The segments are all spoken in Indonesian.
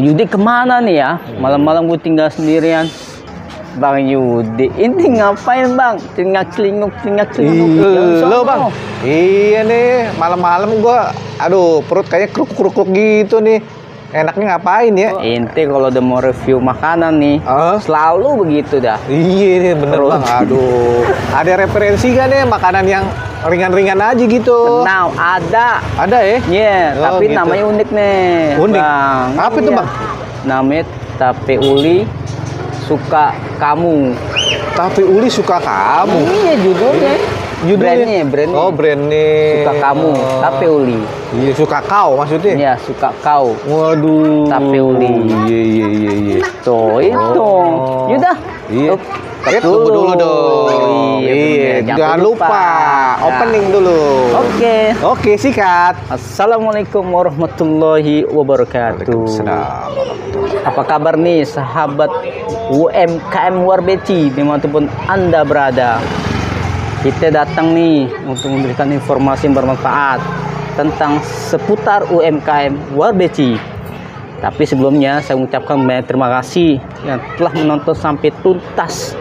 Yudi kemana nih ya? Malam-malam gue tinggal sendirian. Bang Yudi, ini ngapain bang? Celingak-celinguk. Lo bang? Iya nih, malam-malam gua, aduh perut kayaknya kruk-kruk gitu nih. Enaknya ngapain ya? Ente kalau udah mau review makanan nih, selalu begitu dah. Iya nih bener bang, aduh. Ada referensi gak nih makanan yang ringan-ringan aja gitu? Nah, ada. Ada ya? Iya, tapi gitu. namanya unik nih. Unik? Bang. Apa itu bang? Namanya tape uli suka kamu. Tape uli suka kamu? Iya judulnya. Brandnya. Oh brandnya. Suka kamu, tape uli. Iya suka kau maksudnya? Iya suka kau. Waduh. Tape uli. Iya. Tuh itu. Yaudah. Iya. Tunggu dulu dong. Iya. Jangan lupa. Opening dulu. Oke, sikat. Assalamualaikum warahmatullahi wabarakatuh. Waalaikumsalam. Apa kabar nih sahabat UMKM Warbeci dimanapun Anda berada? Kita datang nih untuk memberikan informasi yang bermanfaat tentang seputar UMKM Warbeci. Tapi sebelumnya saya mengucapkan banyak terima kasih yang telah menonton sampai tuntas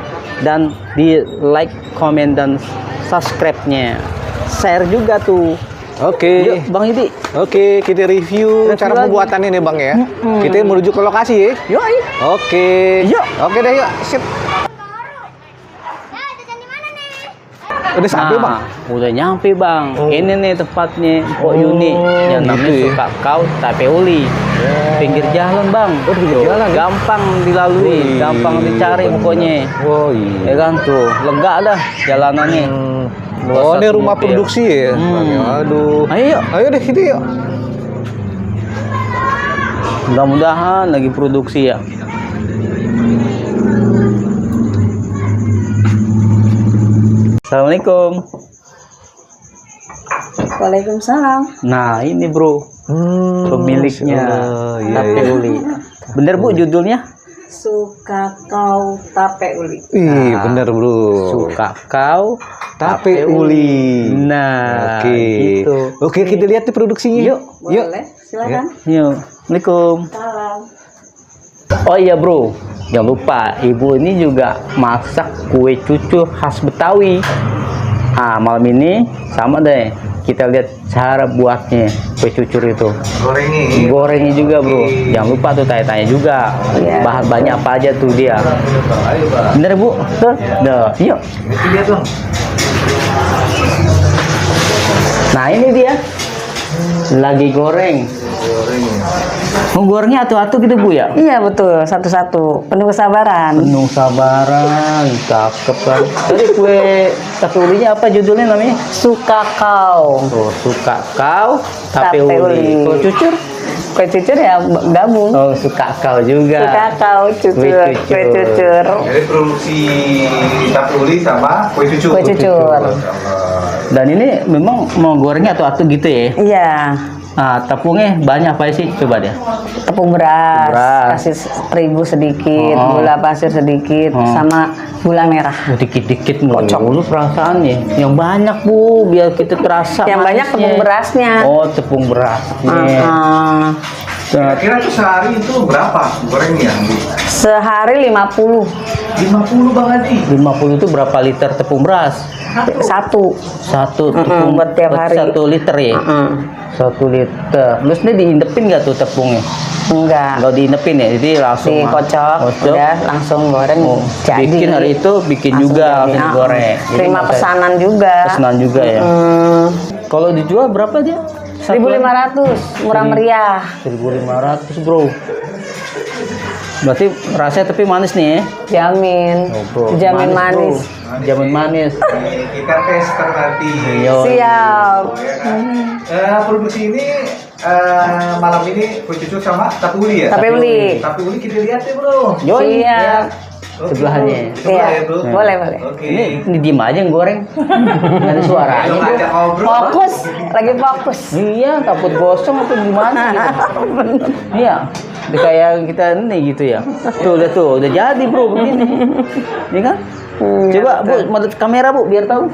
dan di like, komen dan subscribe-nya. Share juga tuh. Oke. Yuk, Bang Yudi. Oke, kita review cara pembuatannya nih Bang ya. Kita menuju ke lokasi ya. Yuk. Oke. Yuk. Oke deh yuk. Sip. Udah sampai Bang? Udah nyampe Bang. Ini nih tempatnya Pok Yuni yang namanya gitu ya? suka kau tape uli. Pinggir jalan Bang. Pinggir jalan ya? Gampang dilalui, gampang dicari pokoknya. Oh iya. Ya kan tuh, lega dah jalanannya. Oh ini rumah produksi ya? Aduh. Ayo deh kita yuk. Mudah-mudahan lagi produksi ya. Assalamualaikum. Waalaikumsalam. Nah ini bro, pemiliknya tape uli. Bener bu judulnya? Suka kau tape uli. Ih bener bro. Suka kau tape uli. Nah, oke. Gitu. Oke, kita lihat nih produksinya. Yuk. Boleh, silakan. Yuk. Assalamualaikum. Salam. Oh iya bro, jangan lupa ibu ini juga masak kue cucur khas Betawi. Ah malam ini sama deh, kita lihat cara buatnya kue cucur itu. Gorengnya juga bro, jangan lupa tuh tanya-tanya juga. Bahan banyak apa aja tuh dia. Bener bu? Tuh, yuk. Lihat dong. Nah ini dia, lagi goreng. Mau gorengnya atu-atu gitu bu ya? Iya betul, satu-satu. Penuh kesabaran. Penuh sabaran, cakep kan. Tadi kue tape ulinya apa judulnya namanya? Suka kau. Oh, suka kau tape uli. Kue cucur? Kue cucur ya gabung. Oh, suka kau juga. Suka kau cucur. Kue cucur. Jadi produksi tape uli sama kue cucur. Kue cucur. Dan ini memang mau gorengnya atu-atu gitu ya? Iya. Nah, tepungnya banyak apa sih? Coba deh. Tepung beras. Kasih terigu sedikit, gula pasir sedikit, sama gula merah. Dikit-dikit mulu perasaannya. Yang banyak bu, biar kita terasa. Yang banyak tepung berasnya. Oh, tepung berasnya. Kira-kira tuh sehari itu berapa gorengnya? Sehari 50. 50 Bang Adi. 50 itu berapa liter tepung beras? Satu Tepung buat tiap hari. 1 liter ya? 1 liter. Terus ini diindepin nggak tuh tepungnya? Enggak. Nggak diindepin ya? Jadi langsung Dikocok, udah langsung goreng. Jadi. Bikin hari itu bikin Langsung juga jadi. langsung digoreng. Jadi Terima pesanan juga. Pesanan juga ya. Kalau dijual berapa dia? 1.500, murah meriah. 1.500 bro. Berarti rasanya tapi manis nih ya? Jamin. Jamin manis. Jamin manis. Kita tes nanti. Siap. Produksi ini malam ini kue cucur sama tape uli ya? Tape uli. Tape uli kita lihat ya bro. Siap. Sebelahnya. Iya. Ya, bro. Boleh. Oke. Ini diem aja yang goreng. Nggak ada suaranya. Ayo ngajak ngobrol. Fokus, lagi fokus. Iya, takut gosong atau gimana gitu. Iya. Kayak kita ini gitu ya. Tuh udah jadi bro begini. Ini kan? Coba bu, madep kamera bu biar tahu.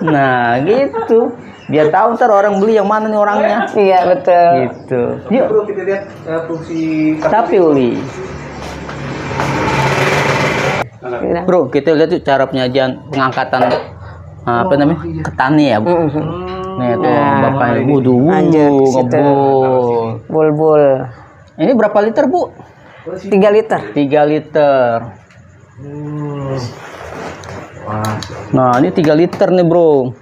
Nah gitu. Biar tahu ntar orang beli yang mana nih orangnya. Iya betul. Gitu. Yuk. Bro, kita lihat fungsi Tapi uli. Bro, kita lihat tuh cara penyajian pengangkatan apa namanya? Ketani ya, Bu. Nih tuh bapaknya wudu Lanjut ke situ. ngebul. Bulbul. Ini berapa liter, Bu? 3 liter. 3 liter. Nah, ini 3 liter nih, Bro.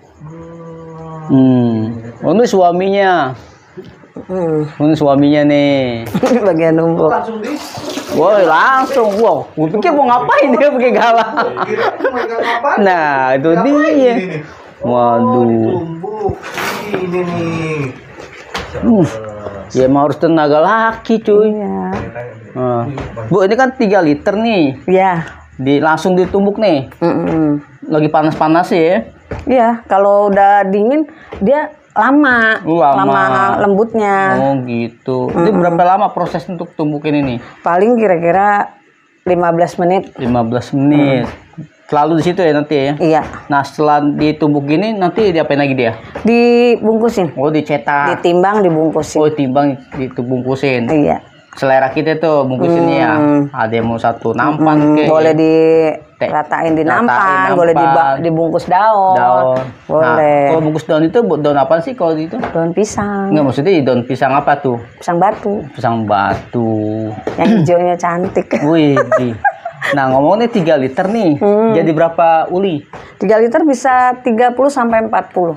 Oh, ini suaminya. Ini suaminya nih. Bagian numpuk. Woi, langsung. Wow, gue pikir mau ngapain dia pakai galak. Nah, itu dia. Waduh. Ini nih. Ya emang harus tenaga laki, cuy. Iya. Nah. Bu, ini kan 3 liter nih. Iya. Langsung ditumbuk nih. Lagi panas-panas ya. Iya, kalau udah dingin dia lama Lama. lembutnya. Oh, gitu. Ini berapa lama proses untuk tumbukin ini? Paling kira-kira 15 menit. 15 menit. Selalu di situ ya nanti ya. Iya. Nah, setelah ditumbuk gini nanti diapain lagi dia? Dibungkusin, Oh, dicetak. ditimbang, dibungkusin. Oh, timbang dibungkusin. Iya. Selera kita tuh bungkusinnya ya. Ada yang mau satu nampan kayak. Boleh diratain di nampan, boleh dibungkus daun. Daun. Boleh. Nah, kalau bungkus daun itu daun apa sih kalau itu? Daun pisang. Enggak, maksudnya daun pisang apa tuh? Pisang batu. Pisang batu. Yang hijaunya cantik. Wih. Nah, ngomongnya 3 liter nih. Jadi berapa uli? 3 liter bisa 30 sampai 40.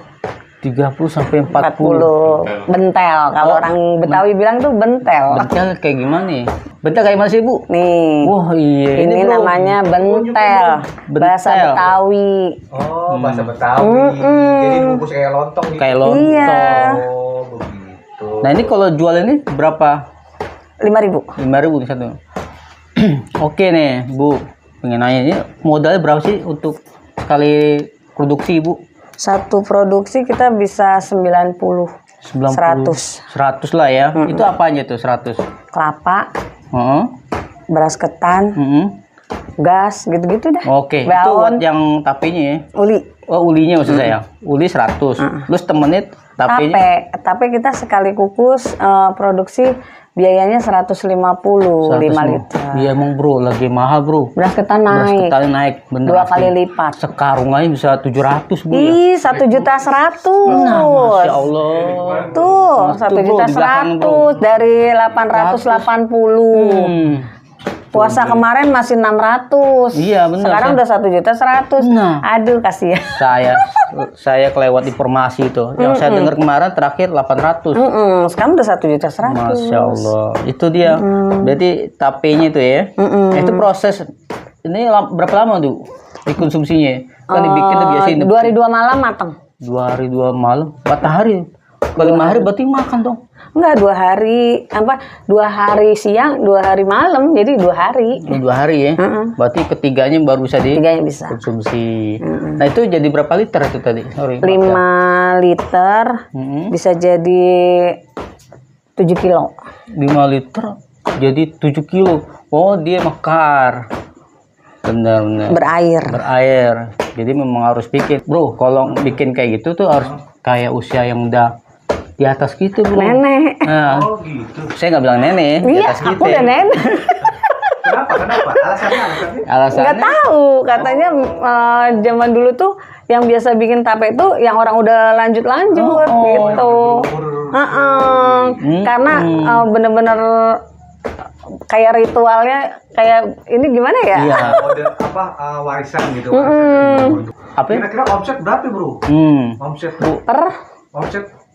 30 sampai 40. 40 bentel. Kalau orang Betawi bilang tuh bentel. Bentel kayak gimana nih? Bentel kayak mana sih, Bu? Nih. Wah, iya. Ini Bro. namanya bentel. Bahasa Bentel. Betawi. Oh, bahasa Betawi. Jadi bungkus kayak lontong gitu. Kayak lontong. Iya. Oh, begitu. Nah, ini kalau jual ini berapa? 5.000. 5.000 nih satu. Oke nih, Bu. Pengen nanya ini modalnya berapa sih untuk sekali produksi, Bu? Satu produksi kita bisa 90. 100. 100 lah ya. Itu apa aja tuh 100? Kelapa, Heeh. beras ketan, Heeh. gas, gitu-gitu dah. Oke, itu buat Daun, yang tapenya ya. uli. Oh, ulinya maksud saya. Uli 100. Terus temennya tapenya Tape kita sekali kukus produksi biayanya 150, 5 liter. Iya emang, Bro, lagi mahal, Bro. Beras ketan Beras naik. ketan naik, bener. 2 kali lipat. Sekarung aja bisa 700, Bu ya. Ih, 1.100.000. Nah, Masya Allah. Tuh, Nah, tuh, Bro, di belakang, Bro. 1.100.000 dari 880. Puasa kemarin masih 600. Iya, bener. Sekarang udah 1.100.000. Nah. Aduh, kasihan. Saya kelewat informasi itu. Yang saya dengar kemarin terakhir 800. Sekarang udah 1.100.000. Masya Allah. Itu dia. Berarti tapenya itu ya. Itu proses ini berapa lama tuh dikonsumsinya? Kan dibikin tuh biasanya 2 hari 2 malam matang. 2 hari 2 malam, 4 hari. Kalau 5 hari berarti makan dong. Enggak, 2 hari 2 hari siang, 2 hari malam, jadi 2 hari. 2 hari ya. Berarti ketiganya baru bisa Tiganya bisa. dikonsumsi. Nah, itu jadi berapa liter itu tadi? Sorry. 5 liter bisa jadi 7 kilo. 5 liter jadi 7 kilo. Oh, dia mekar. Benar-benar. Berair. Jadi memang harus bikin. Bro, kalau bikin kayak gitu tuh harus kayak usia yang udah di atas gitu, Bro. Nenek. Nah, Oh, gitu. saya nggak bilang nenek, di Iya, atas aku kita. udah nenek. Kenapa? Alasannya? Alasannya Nggak tahu, katanya zaman dulu tuh yang biasa bikin tape itu yang orang udah lanjut gitu. Karena bener-bener kayak ritualnya kayak ini gimana ya? Iya. Model warisan gitu. Apa? ya? Kira-kira omset berapa, Bro? Omset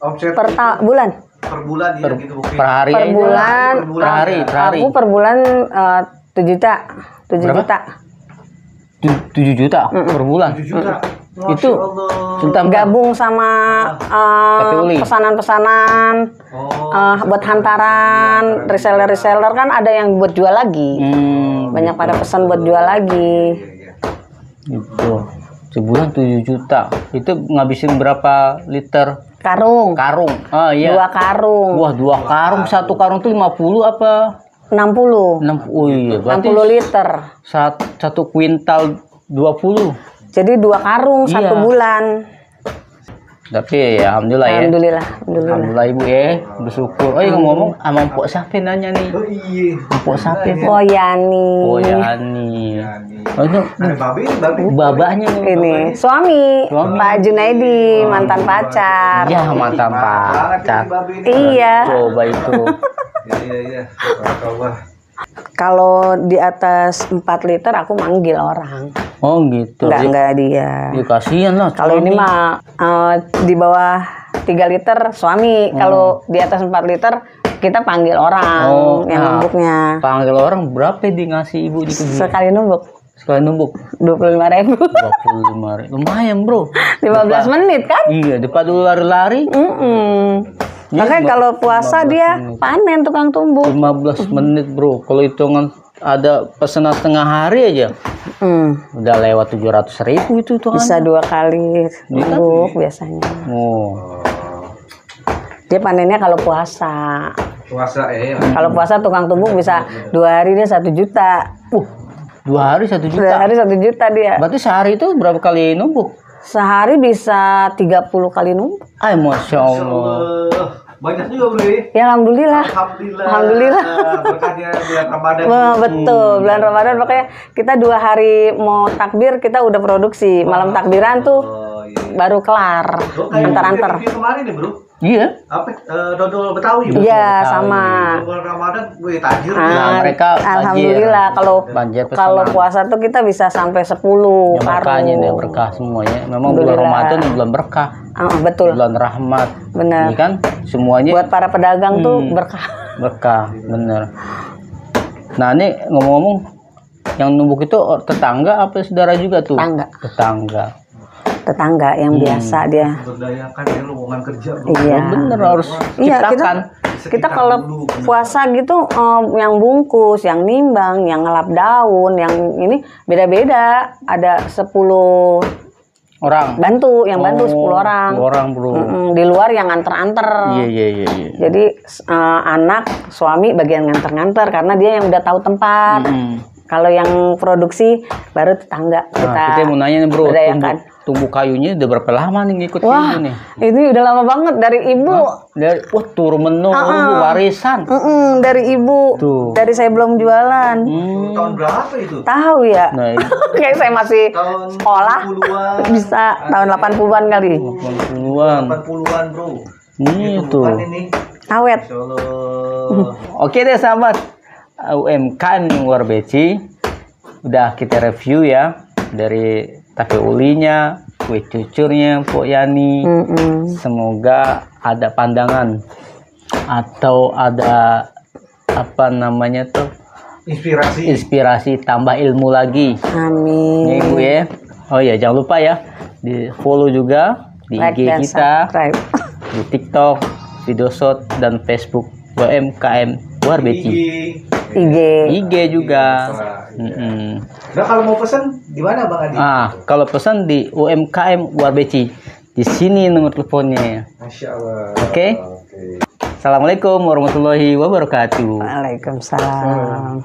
Per bulan. per bulan ya gitu mungkin. Per hari Per ya? bulan. Per hari. Aku per bulan 7 juta. 7 Berapa? juta. 7 juta per bulan. 7 juta. Itu Masya Allah. tentang Gabung sama Uli. pesanan-pesanan buat hantaran, reseller kan ada yang buat jual lagi. Banyak pada pesan buat jual lagi. Itu sebulan 7 juta. Itu ngabisin berapa liter Karung. karung? Ah iya. 2 karung. Wah, 2 karung. Satu karung tuh 50 apa? 60. 60. Oh iya, berarti 60 liter. satu kuintal 20. Jadi 2 karung Iya. 1 bulan. Tapi ya alhamdulillah ya. Alhamdulillah. Alhamdulillah ibu ya, bersyukur. Oh iya ngomong sama Mpok Sapi nanya nih. Oh iya. Mpok Sapi Oh Yani. Oh Yani. Oh itu Ada babe, babanya nih. Ini suami, Suami. Pak Junaidi, mantan pacar. Ya mantan pacar. Iya. Coba itu. Iya. Coba. Kalau di atas 4 liter aku manggil orang. Oh gitu. Enggak dia. Ya kasihan lah. Kalau ini mah di bawah 3 liter suami. Kalau di atas 4 liter kita panggil orang yang numbuknya. Panggil orang berapa di ngasih ibu di kebun? Sekali numbuk Sekali numbuk 25.000. 25.000. Lumayan bro. 15 menit kan? Iya, depan dulu lari-lari. Ya, Makanya kalau puasa 15 dia menit. panen tukang tumbuk. 15 menit bro. Kalau hitungan ada pesanan setengah hari aja. Udah lewat 700.000 itu tuh. Bisa 2 kali tumbuk biasanya. Oh. Dia panennya kalau puasa. Puasa ya. Kalau puasa tukang tumbuk bisa 2 hari dia 1 juta. 2 hari 1 2 juta. hari 1 juta dia. Berarti sehari itu berapa kali numbuk? Sehari bisa 30 kali numbuk. Ay, Masya Allah. Banyak juga bro. Ya alhamdulillah. Alhamdulillah. Berkahnya bulan Ramadan. Wah, betul, bulan Ramadan makanya kita 2 hari mau takbir kita udah produksi. Malam takbiran tuh baru kelar. Antar-antar. Kemarin nih bro. Iya. Apa dodol Betawi? Iya, sama. Bulan Ramadan gue tajir. Nah, mereka banjir. Alhamdulillah Banjir pesanan. kalau puasa tuh kita bisa sampai 10 Ya, berkahnya deh, berkah semuanya. Memang bulan Ramadan bulan berkah. Betul. Bulan rahmat. Benar. Ini kan semuanya Buat para pedagang tuh berkah. berkah, bener. Nah ini ngomong-ngomong, yang numbuk itu tetangga apa saudara juga tuh? Tetangga yang biasa dia. Berdayakan ya lowongan kerja bro. Iya. Bener harus Iya, ciptakan. kita kalau puasa gitu yang bungkus, yang nimbang, yang ngelap daun, yang ini beda-beda. Ada 10 orang bantu, yang bantu 10 orang. 10 orang bro. Di luar yang nganter-nganter. Iya. Jadi anak, suami bagian nganter-nganter karena dia yang udah tahu tempat. Kalau yang produksi baru tetangga Nah, kita mau nanya nih bro, berdayakan. tumbuh kayunya udah berapa lama nih ngikut Wah, ibu nih? ini udah lama banget dari ibu. Wah turun menurun warisan. Dari ibu. Tuh. Dari saya belum jualan. Tahun berapa itu? Tahu ya? Nah, Kayak saya masih Tahun sekolah. 80-an. Bisa tahun 80-an kali. 80-an. 80-an bro. Ini tuh. Ini. Awet. Masya Allah. Oke deh sahabat, UMKM yang luar beci udah kita review ya, dari tape ulinya, kue cucurnya Pok Yani. Semoga ada pandangan atau ada apa namanya tuh inspirasi tambah ilmu lagi. Amin. Ya Ibu ya. Oh ya jangan lupa ya di follow juga di Like IG dan kita, subscribe. di TikTok, Videoshot dan Facebook UMKM luar beci. IG juga. Nah kalau mau pesen di mana Bang Adi? Kalau pesan di UMKM luar beci. Di sini nomor teleponnya. Masya Allah. Oke. Assalamualaikum warahmatullahi wabarakatuh. Waalaikumsalam.